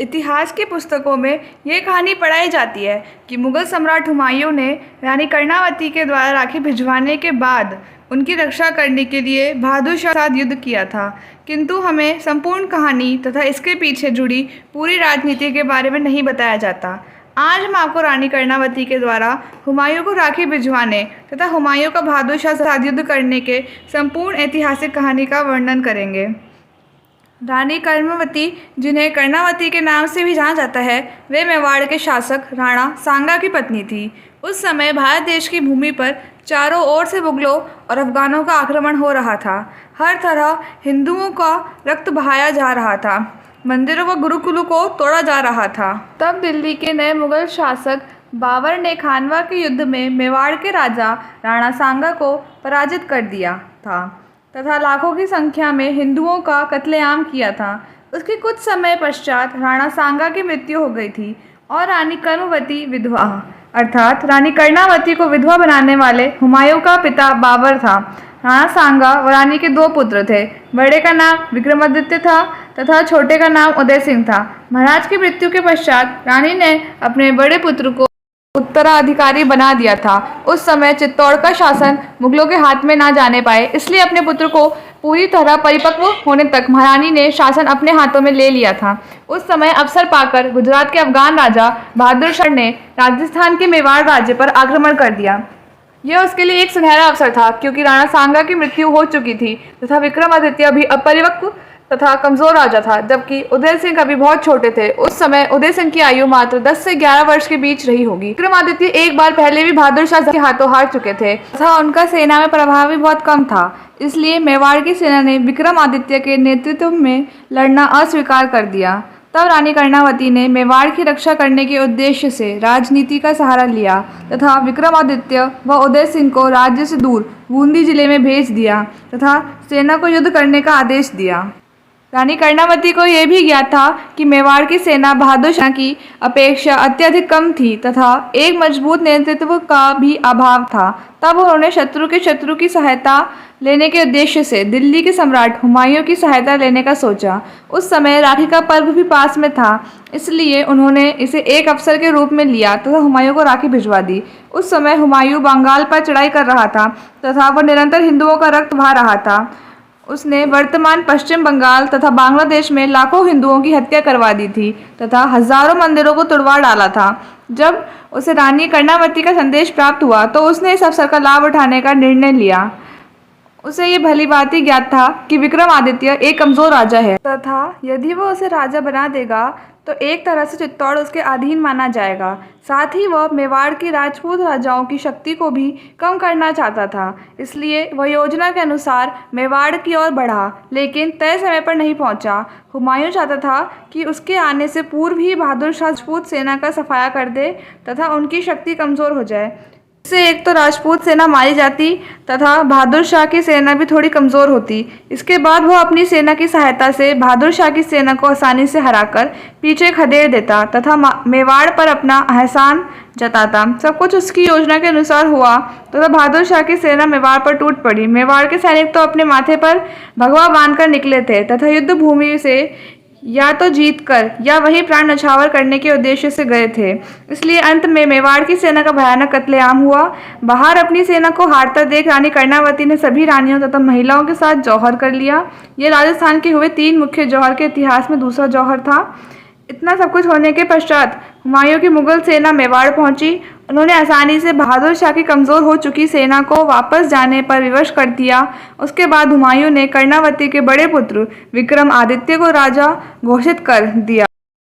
इतिहास की पुस्तकों में ये कहानी पढ़ाई जाती है कि मुग़ल सम्राट हुमायूं ने रानी कर्णावती के द्वारा राखी भिजवाने के बाद उनकी रक्षा करने के लिए बहादुर शाह के साथ युद्ध किया था। किंतु हमें संपूर्ण कहानी तथा इसके पीछे जुड़ी पूरी राजनीति के बारे में नहीं बताया जाता। आज हम आपको रानी कर्णावती के द्वारा हुमायूं को राखी भिजवाने तथा हुमायूं का बहादुर शाह के साथ युद्ध करने के संपूर्ण ऐतिहासिक कहानी का वर्णन करेंगे। रानी कर्णावती, जिन्हें कर्णावती के नाम से भी जाना जाता है, वे मेवाड़ के शासक राणा सांगा की पत्नी थी। उस समय भारत देश की भूमि पर चारों ओर से मुगलों और अफगानों का आक्रमण हो रहा था। हर तरह हिंदुओं का रक्त बहाया जा रहा था। मंदिरों व गुरुकुलों को तोड़ा जा रहा था। तब दिल्ली के नए मुगल शासक बाबर ने खानवा के युद्ध में मेवाड़ के राजा राणा सांगा को पराजित कर दिया था तथा लाखों की संख्या में हिंदुओं का कत्लेआम किया था। उसके कुछ समय पश्चात राणा सांगा की मृत्यु हो गई थी और रानी कर्मवती विधवा अर्थात रानी कर्णावती को विधवा बनाने वाले हुमायूं का पिता बाबर था। राणा सांगा व रानी के दो पुत्र थे। बड़े का नाम विक्रमादित्य था तथा छोटे का नाम उदय सिंह था। महाराज की मृत्यु के पश्चात रानी ने अपने बड़े पुत्र को उत्तराधिकारी बना दिया था। उस समय चित्तौड़ का शासन मुगलों के हाथ में ना जाने पाए, इसलिए अपने पुत्र को पूरी तरह परिपक्व होने तक महारानी ने शासन अपने हाथों में ले लिया था। उस समय अवसर पाकर गुजरात के अफगान राजा बहादुर शाह ने राजस्थान के मेवाड़ राज्य पर आक्रमण कर दिया। यह उसके लिए एक सुनहरा अवसर था, क्योंकि राणा सांगा की मृत्यु हो चुकी थी तथा विक्रमादित्य अभी अपरिपक्व तथा कमजोर राजा था, जबकि उदय सिंह अभी बहुत छोटे थे। उस समय उदय सिंह की आयु मात्र 10 से 11 वर्ष के बीच रही होगी। विक्रमादित्य एक बार पहले भी बहादुर शाह के हाथों हार चुके थे तथा उनका सेना में प्रभाव भी बहुत कम था। इसलिए मेवाड़ की सेना ने विक्रमादित्य के नेतृत्व में लड़ना अस्वीकार कर दिया। तब रानी कर्णावती ने मेवाड़ की रक्षा करने के उद्देश्य से राजनीति का सहारा लिया तथा विक्रमादित्य व उदय सिंह को राज्य से दूर बूंदी जिले में भेज दिया तथा सेना को युद्ध करने का आदेश दिया। रानी कर्णावती को यह भी ज्ञात था कि मेवाड़ की सेना बहादुर शाह की अपेक्षा अत्यधिक कम थी तथा एक मजबूत नेतृत्व का भी अभाव था। तब उन्होंने शत्रु की सहायता लेने के उद्देश्य से दिल्ली के सम्राट हुमायूं की सहायता लेने का सोचा। उस समय राखी का पर्व भी पास में था, इसलिए उन्होंने इसे एक अवसर के रूप में लिया तथा हुमायूं को राखी भिजवा दी। उस समय हुमायूं बंगाल पर चढ़ाई कर रहा था तथा वह निरंतर हिंदुओं का रक्त बहा रहा था। उसने वर्तमान पश्चिम बंगाल तथा बांग्लादेश में लाखों हिंदुओं की हत्या करवा दी थी तथा हजारों मंदिरों को तुड़वा डाला था। जब उसे रानी कर्णावती का संदेश प्राप्त हुआ तो उसने इस अवसर का लाभ उठाने का निर्णय लिया। उसे ये भली बात ही ज्ञात था कि विक्रमादित्य एक कमजोर राजा है तथा यदि वह उसे राजा बना देगा तो एक तरह से चित्तौड़ उसके अधीन माना जाएगा। साथ ही वह मेवाड़ की राजपूत राजाओं की शक्ति को भी कम करना चाहता था। इसलिए वह योजना के अनुसार मेवाड़ की ओर बढ़ा, लेकिन तय समय पर नहीं पहुंचा। हुमायूं चाहता था कि उसके आने से पूर्व ही बहादुर शाह राजपूत सेना का सफाया कर दे तथा उनकी शक्ति कमज़ोर हो जाए। इससे एक तो राजपूत सेना मारी जाती तथा बहादुर शाह की सेना भी थोड़ी कमज़ोर होती। इसके बाद वह अपनी सेना की सहायता से बहादुर शाह की सेना को आसानी से हराकर पीछे खदेड़ देता तथा मेवाड़ पर अपना एहसान जताता। सब कुछ उसकी योजना के अनुसार हुआ तथा बहादुर शाह की सेना मेवाड़ पर टूट पड़ी। मेवाड़ के सैनिक तो अपने माथे पर भगवा बांधकर निकले थे तथा युद्ध भूमि से या तो जीत कर या वही प्राण न्यौछावर करने के उद्देश्य से गए थे। इसलिए अंत में मेवाड़ की सेना का भयानक कत्लेआम हुआ। बाहर अपनी सेना को हारता देख रानी कर्णावती ने सभी रानियों तथा महिलाओं के साथ जौहर कर लिया। ये राजस्थान के हुए 3 मुख्य जौहर के इतिहास में दूसरा जौहर था। इतना सब कुछ होने के पश्चात हुमायूं की मुगल सेना मेवाड़ पहुंची। उन्होंने आसानी से बहादुर शाह की कमज़ोर हो चुकी सेना को वापस जाने पर विवश कर दिया। उसके बाद हुमायूं ने कर्णावती के बड़े पुत्र विक्रमादित्य को राजा घोषित कर दिया।